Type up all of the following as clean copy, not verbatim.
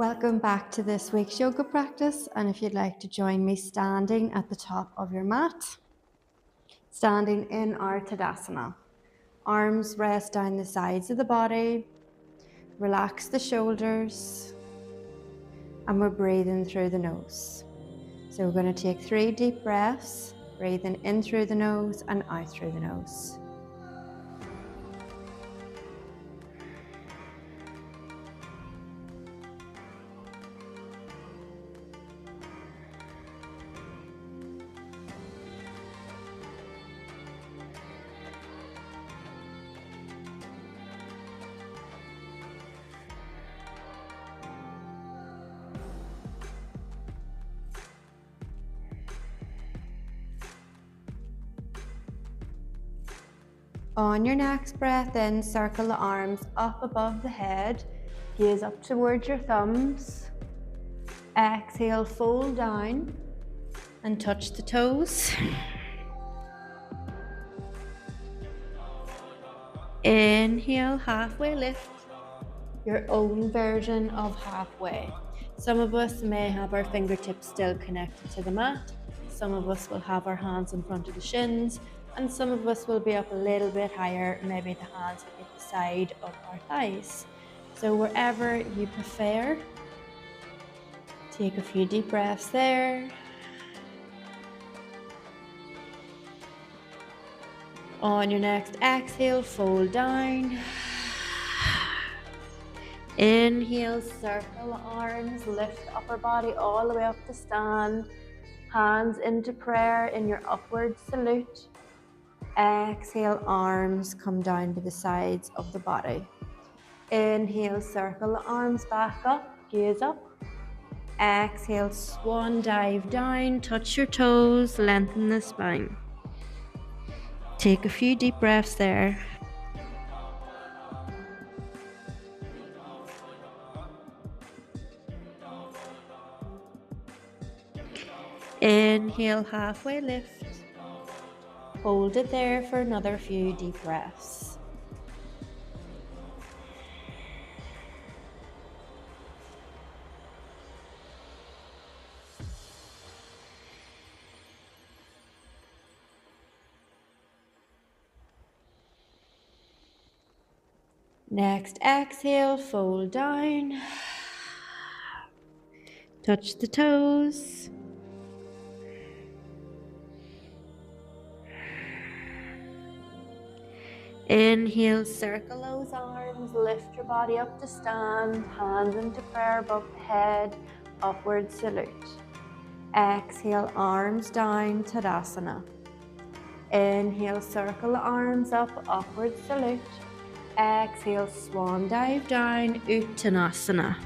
Welcome back to this week's yoga practice, and if you'd like to join me standing at the top of your mat, standing in our Tadasana. Arms rest down the sides of the body, relax the shoulders, and we're breathing through the nose. So we're going to take 3 deep breaths, breathing in through the nose and out through the nose. On your next breath in, circle the arms up above the head, gaze up towards your thumbs. Exhale, fold down and touch the toes. Inhale, halfway lift, your own version of halfway. Some of us may have our fingertips still connected to the mat. Some of us will have our hands in front of the shins, and some of us will be up a little bit higher, maybe the hands will be at the side of our thighs. So wherever you prefer, take a few deep breaths there. On your next exhale, fold down. Inhale, circle the arms, lift the upper body all the way up to stand. Hands into prayer in your upward salute. Exhale, arms come down to the sides of the body. Inhale, circle the arms back up, gaze up. Exhale, swan dive down, touch your toes, lengthen the spine. Take a few deep breaths there. Inhale, halfway lift. Hold it there for another few deep breaths. Next exhale, fold down. Touch the toes. Inhale, circle those arms, lift your body up to stand, hands into prayer above the head, upward salute. Exhale, arms down, Tadasana. Inhale, circle the arms up, upward salute. Exhale, swan dive down, Uttanasana.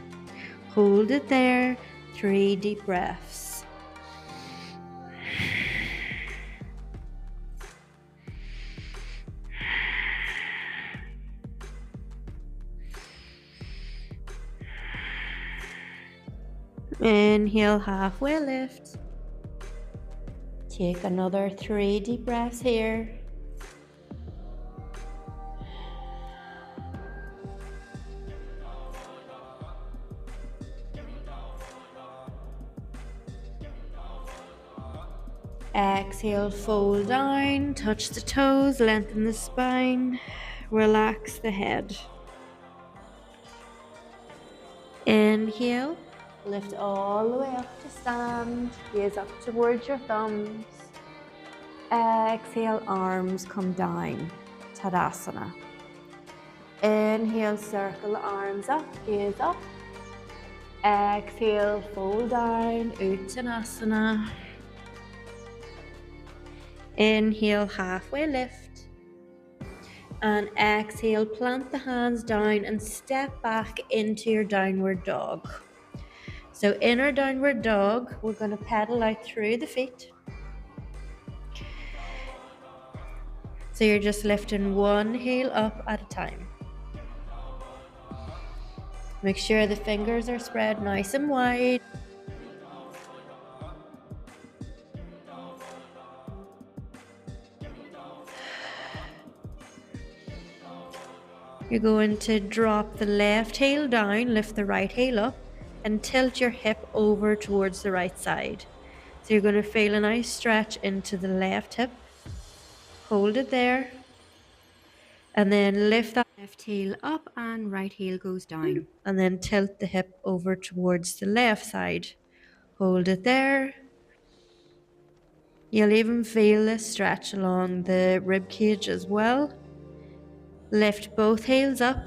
Hold it there, 3 deep breaths. Inhale, halfway lift. Take another 3 deep breaths here. Exhale, fold down, touch the toes, lengthen the spine, relax the head. Inhale, lift all the way up to stand, gaze up towards your thumbs. Exhale, arms come down, Tadasana. Inhale, circle the arms up, gaze up. Exhale, fold down, Uttanasana. Inhale, halfway lift. And exhale, plant the hands down and step back into your downward dog. So in our downward dog, we're going to pedal out through the feet. So you're just lifting one heel up at a time. Make sure the fingers are spread nice and wide. You're going to drop the left heel down, lift the right heel up, and tilt your hip over towards the right side. So you're going to feel a nice stretch into the left hip. Hold it there. And then lift that left heel up and right heel goes down. And then tilt the hip over towards the left side. Hold it there. You'll even feel this stretch along the rib cage as well. Lift both heels up.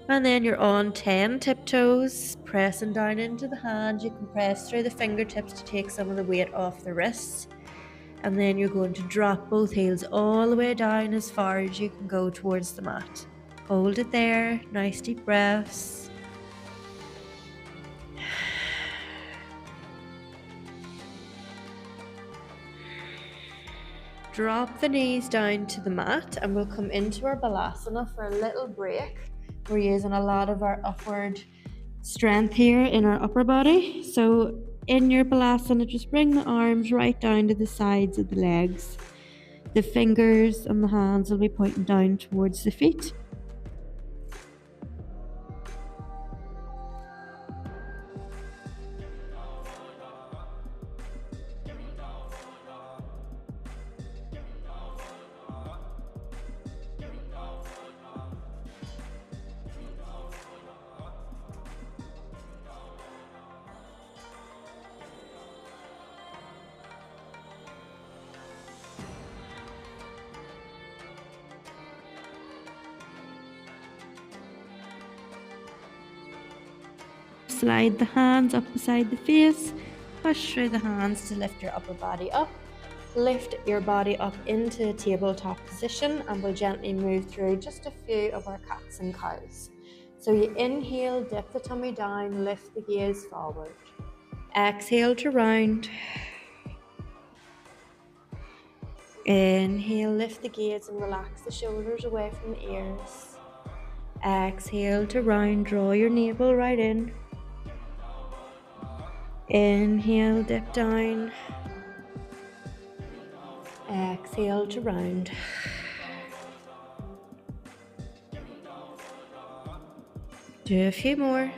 And then you're on 10 tiptoes, pressing down into the hand. You can press through the fingertips to take some of the weight off the wrists. And then you're going to drop both heels all the way down as far as you can go towards the mat. Hold it there, nice deep breaths. Drop the knees down to the mat and we'll come into our balasana for a little break. We're using a lot of our upward strength here in our upper body. So in your balasana, just bring the arms right down to the sides of the legs. The fingers and the hands will be pointing down towards the feet. Slide the hands up beside the face, push through the hands to lift your upper body up. Lift your body up into a tabletop position and we'll gently move through just a few of our cats and cows. So you inhale, dip the tummy down, lift the gaze forward. Exhale to round. Inhale, lift the gaze and relax the shoulders away from the ears. Exhale to round, draw your navel right in. Inhale, dip down. Exhale to round. Do a few more.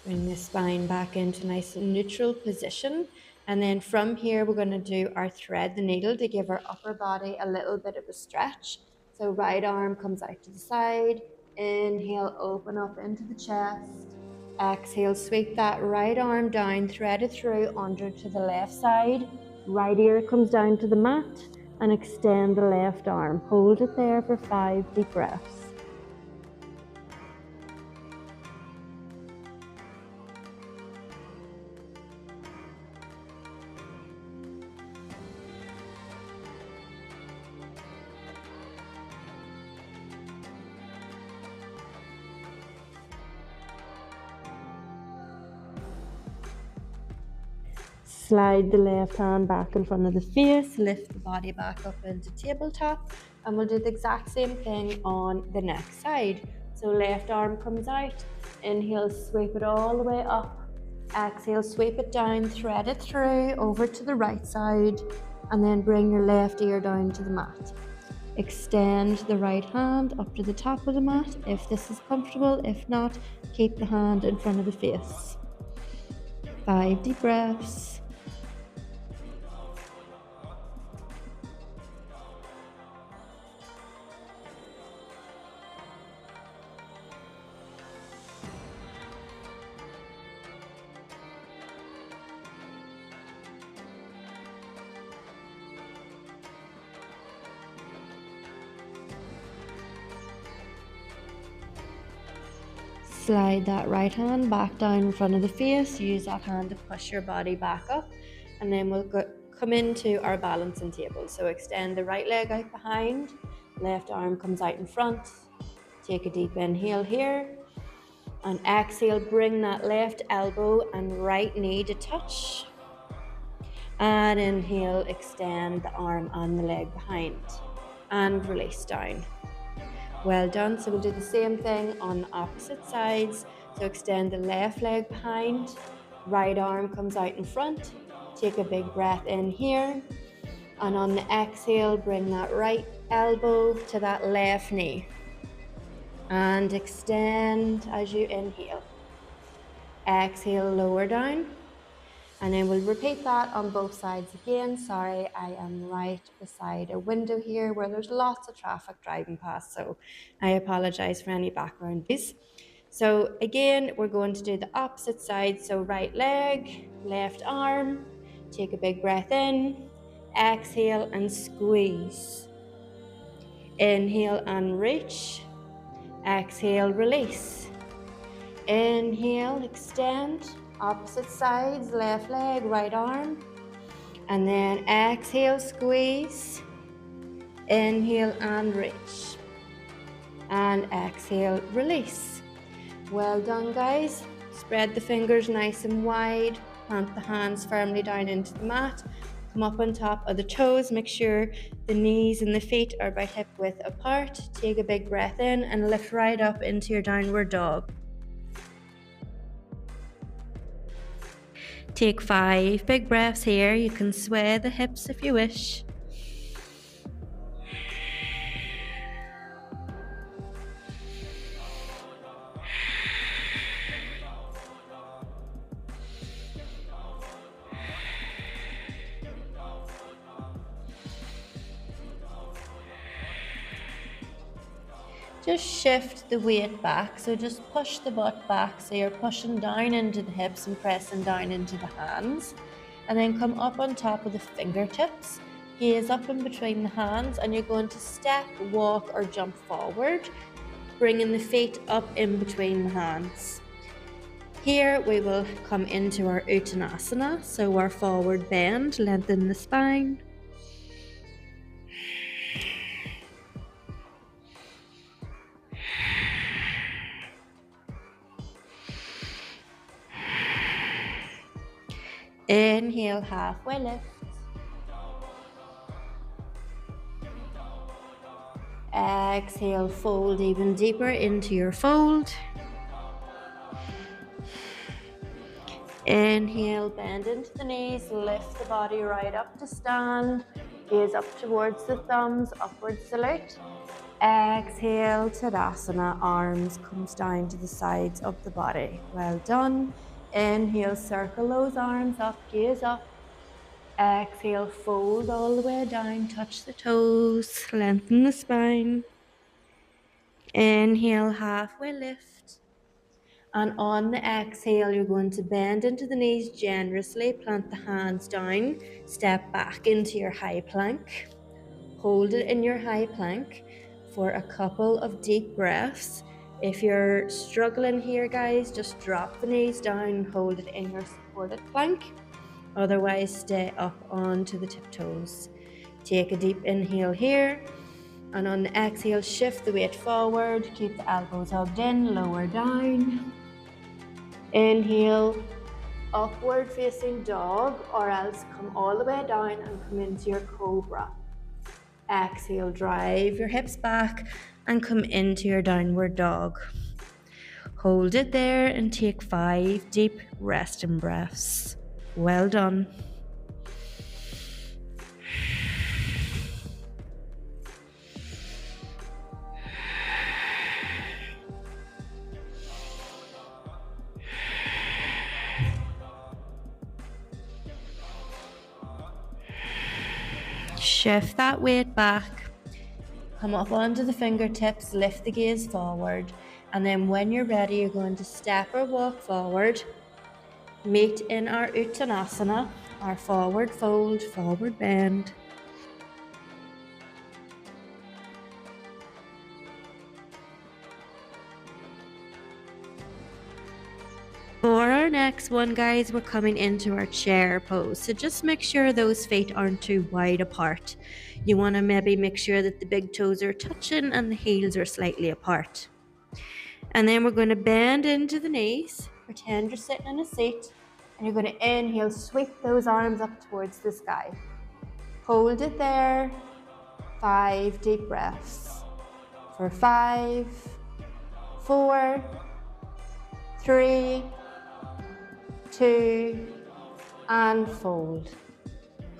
Bring the spine back into nice and neutral position. And then from here, we're going to do our thread the needle to give our upper body a little bit of a stretch. So right arm comes out to the side. Inhale, open up into the chest. Exhale, sweep that right arm down, thread it through under to the left side. Right ear comes down to the mat and extend the left arm. Hold it there for 5 deep breaths. Slide the left hand back in front of the face, lift the body back up into tabletop, and we'll do the exact same thing on the next side. So left arm comes out, inhale, sweep it all the way up, exhale, sweep it down, thread it through over to the right side, and then bring your left ear down to the mat. Extend the right hand up to the top of the mat if this is comfortable. If not, keep the hand in front of the face. 5 deep breaths. Slide that right hand back down in front of the face. Use that hand to push your body back up. And then we'll come into our balancing table. So extend the right leg out behind. Left arm comes out in front. Take a deep inhale here. And exhale, bring that left elbow and right knee to touch. And inhale, extend the arm and the leg behind. And release down. Well done. So we'll do the same thing on the opposite sides. So extend the left leg behind, right arm comes out in front, Take a big breath in here. And on the exhale, bring that right elbow to that left knee. And extend as you inhale. Exhale, lower down. And then we'll repeat that on both sides again. Sorry, I am right beside a window here where there's lots of traffic driving past, so I apologize for any background noise. So again, we're going to do the opposite side. So right leg, left arm, take a big breath in, exhale and squeeze. Inhale and reach, exhale, release. Inhale, extend, opposite sides, left leg, right arm. And then exhale, squeeze. Inhale and reach. And exhale, release. Well done, guys. Spread the fingers nice and wide. Plant the hands firmly down into the mat. Come up on top of the toes. Make sure the knees and the feet are about hip width apart. Take a big breath in and lift right up into your downward dog. Take 5 big breaths here. You can sway the hips if you wish. Just shift the weight back, so just push the butt back, so you're pushing down into the hips and pressing down into the hands, and then come up on top of the fingertips, gaze up in between the hands, and you're going to step, walk or jump forward, bringing the feet up in between the hands. Here we will come into our Uttanasana, so our forward bend, lengthen the spine. Inhale, halfway lift. Exhale, fold even deeper into your fold. Inhale, bend into the knees, lift the body right up to stand. Gaze up towards the thumbs, upward salute. Exhale, Tadasana, arms comes down to the sides of the body. Well done. Inhale, circle those arms up, gaze up. Exhale, fold all the way down, touch the toes, lengthen the spine. Inhale, halfway lift. And on the exhale, you're going to bend into the knees generously, plant the hands down, step back into your high plank. Hold it in your high plank for a couple of deep breaths. If you're struggling here, guys, just drop the knees down, hold it in your supported plank. Otherwise, stay up onto the tiptoes. Take a deep inhale here, and on the exhale, shift the weight forward. Keep the elbows hugged in, lower down. Inhale, upward facing dog, or else come all the way down and come into your cobra. Exhale, drive your hips back and come into your downward dog. Hold it there and take 5 deep resting breaths. Well done. Shift that weight back. Come up onto the fingertips, lift the gaze forward, and then when you're ready, you're going to step or walk forward. Meet in our Uttanasana, our forward fold, forward bend. For our next one, guys, we're coming into our chair pose. So just make sure those feet aren't too wide apart. You want to maybe make sure that the big toes are touching and the heels are slightly apart. And then we're going to bend into the knees. Pretend you're sitting in a seat. And you're going to inhale, sweep those arms up towards the sky. Hold it there. 5 deep breaths. For 5, 4, 3, 2, and fold.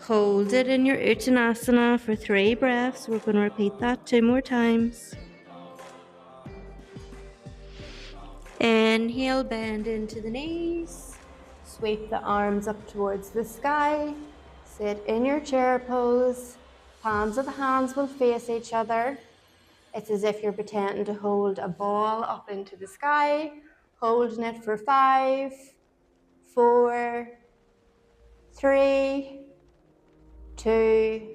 Hold it in your Uttanasana for 3 breaths. We're going to repeat that 2 more times. Inhale, bend into the knees. Sweep the arms up towards the sky. Sit in your chair pose. Palms of the hands will face each other. It's as if you're pretending to hold a ball up into the sky. Holding it for 5, 4, 3, 2,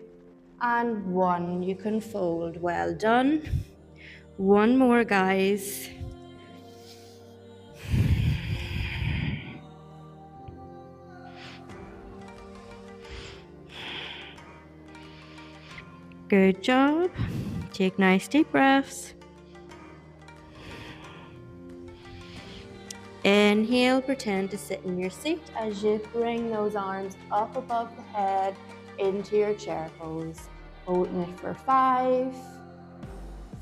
and 1. You can fold. Well done. One more, guys. Good job. Take nice deep breaths. Inhale, pretend to sit in your seat as you bring those arms up above the head into your chair pose. Holding it for 5,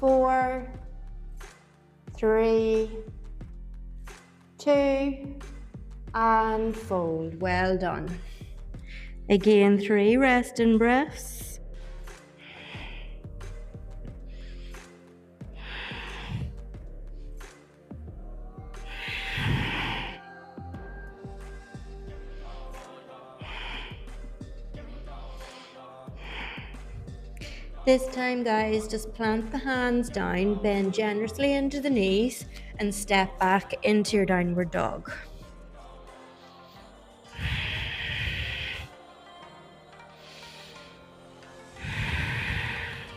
4, 3, 2, and fold. Well done. Again, 3 resting breaths. This time, guys, just plant the hands down, bend generously into the knees, and step back into your downward dog.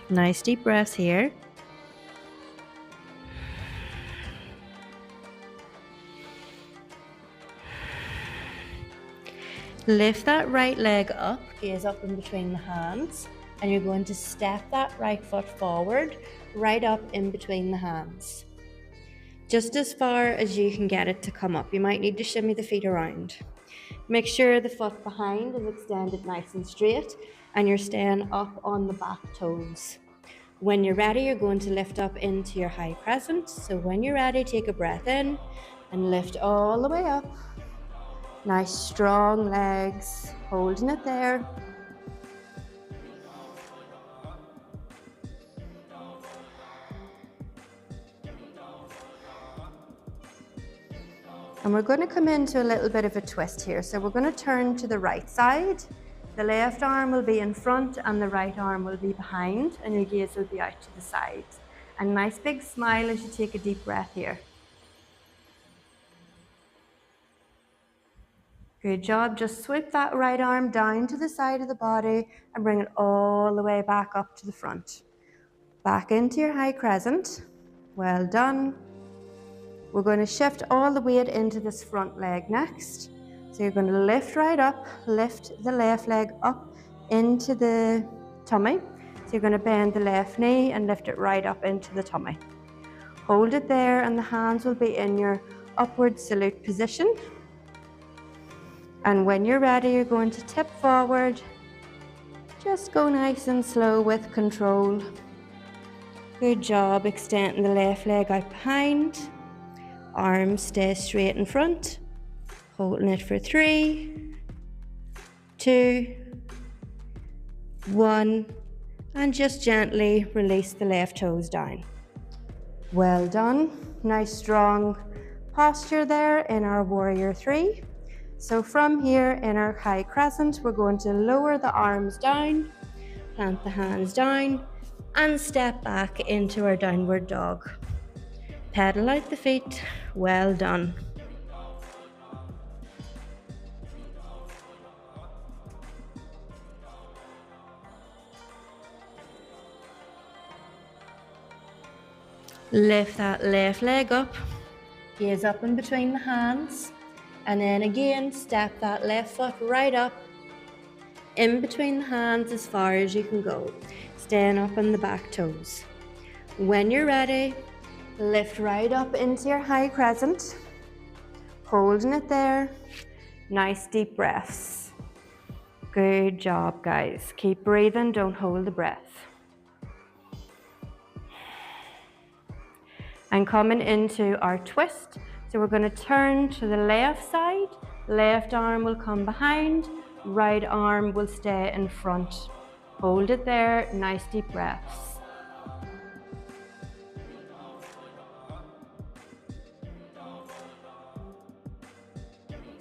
Nice deep breaths here. Lift that right leg up, gaze up in between the hands, and you're going to step that right foot forward, right up in between the hands. Just as far as you can get it to come up. You might need to shimmy the feet around. Make sure the foot behind is extended nice and straight, and you're staying up on the back toes. When you're ready, you're going to lift up into your high crescent. So when you're ready, take a breath in and lift all the way up. Nice strong legs, holding it there. And we're going to come into a little bit of a twist here. So we're going to turn to the right side. The left arm will be in front and the right arm will be behind, and your gaze will be out to the side. And nice big smile as you take a deep breath here. Good job. Just sweep that right arm down to the side of the body and bring it all the way back up to the front. Back into your high crescent. Well done. We're going to shift all the weight into this front leg next. So you're going to lift right up, lift the left leg up into the tummy. So you're going to bend the left knee and lift it right up into the tummy. Hold it there, and the hands will be in your upward salute position. And when you're ready, you're going to tip forward. Just go nice and slow with control. Good job, extending the left leg out behind. Arms stay straight in front. Holding it for 3, 2, 1, and just gently release the left toes down. Well done. Nice strong posture there in our warrior 3. So from here in our high crescent, we're going to lower the arms down, plant the hands down, and step back into our downward dog. Pedal out the feet. Well done. Lift that left leg up, gaze up in between the hands, and then again step that left foot right up in between the hands as far as you can go, staying up on the back toes. When you're ready, lift right up into your high crescent, holding it there. Nice deep breaths. Good job, guys. Keep breathing, don't hold the breath. And coming into our twist. So So we're going to turn to the left side. Left arm will come behind, right arm will stay in front. Hold it there, nice deep breaths.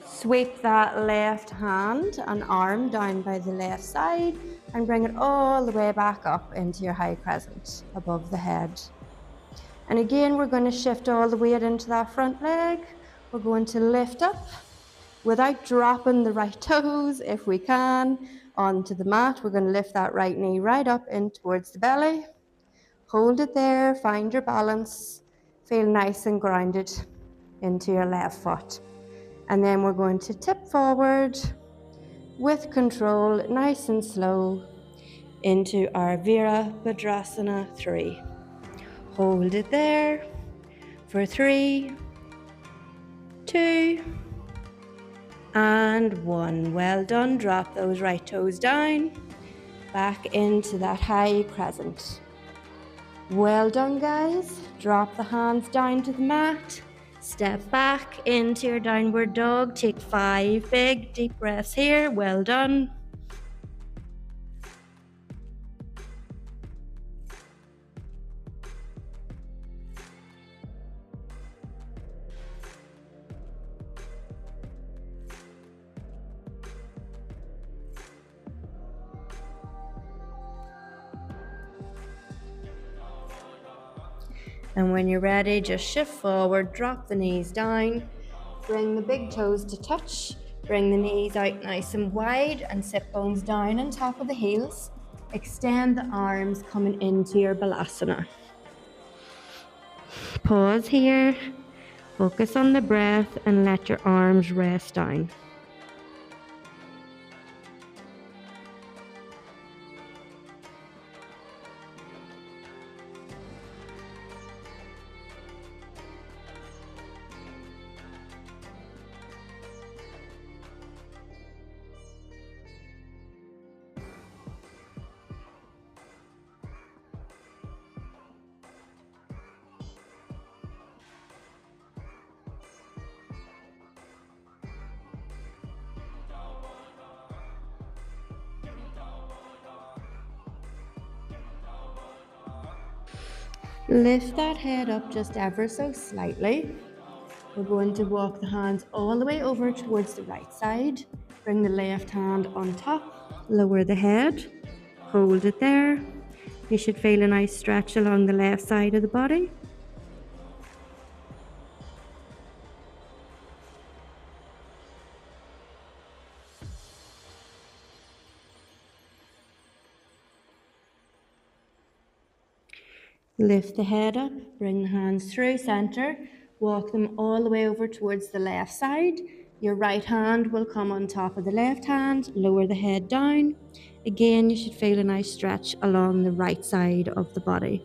Sweep that left hand and arm down by the left side and bring it all the way back up into your high crescent above the head. And again, we're going to shift all the weight into that front leg. We're going to lift up without dropping the right toes, if we can, onto the mat. We're going to lift that right knee right up in towards the belly. Hold it there, find your balance, feel nice and grounded into your left foot. And then we're going to tip forward with control, nice and slow, into our Virabhadrasana 3. Hold it there for 3, 2, and 1. Well done. Drop those right toes down, back into that high crescent. Well done, guys. Drop the hands down to the mat. Step back into your downward dog. Take 5 big deep breaths here. Well done. And when you're ready, just shift forward, drop the knees down, bring the big toes to touch, bring the knees out nice and wide and sit bones down on top of the heels. Extend the arms coming into your balasana. Pause here, focus on the breath and let your arms rest down. Lift that head up just ever so slightly. We're going to walk the hands all the way over towards the right side. Bring the left hand on top, lower the head, hold it there. You should feel a nice stretch along the left side of the body. Lift the head up, bring the hands through center, walk them all the way over towards the left side. Your right hand will come on top of the left hand, lower the head down. Again, you should feel a nice stretch along the right side of the body.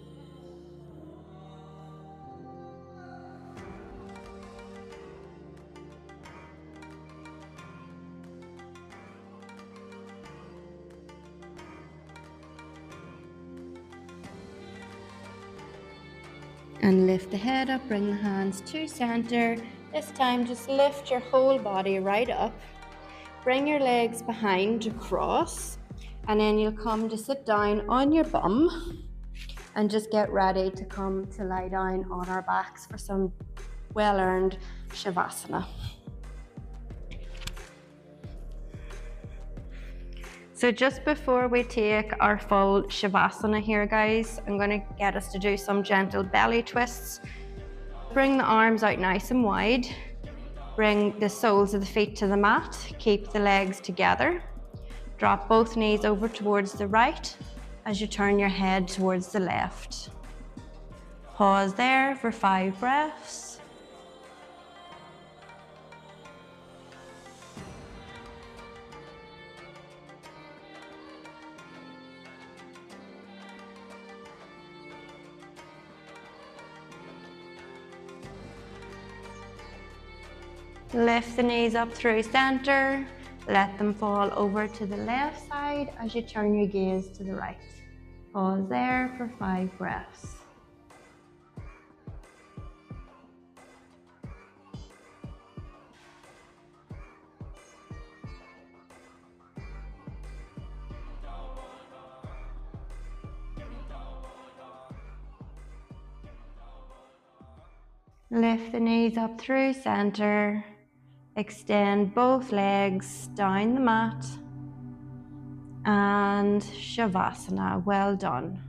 And lift the head up, bring the hands to center. This time just lift your whole body right up. Bring your legs behind to cross, and then you'll come to sit down on your bum and just get ready to come to lie down on our backs for some well-earned Shavasana. So just before we take our full Shavasana here, guys, I'm going to get us to do some gentle belly twists. Bring the arms out nice and wide. Bring the soles of the feet to the mat. Keep the legs together. Drop both knees over towards the right as you turn your head towards the left. Pause there for 5 breaths. Lift the knees up through center. Let them fall over to the left side as you turn your gaze to the right. Pause there for 5 breaths. Lift the knees up through center. Extend both legs down the mat. And Shavasana. Well done.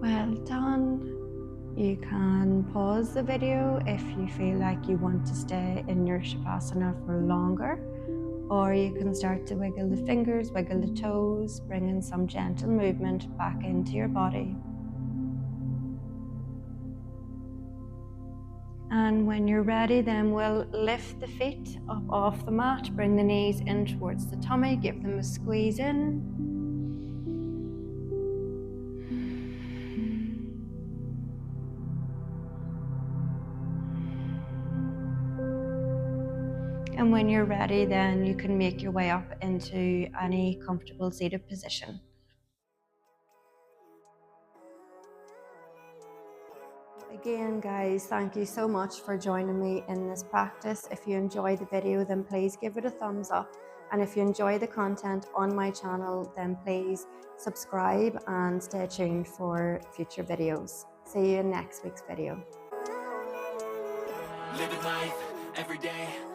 Well done. You can pause the video if you feel like you want to stay in your Shavasana for longer, or you can start to wiggle the fingers, wiggle the toes, bring in some gentle movement back into your body. And when you're ready, then we'll lift the feet up off the mat, bring the knees in towards the tummy, give them a squeeze in. And when you're ready, then you can make your way up into any comfortable seated position. Again, guys, thank you so much for joining me in this practice. If you enjoyed the video, then please give it a thumbs up. And if you enjoy the content on my channel, then please subscribe and stay tuned for future videos. See you in next week's video. Living life every day.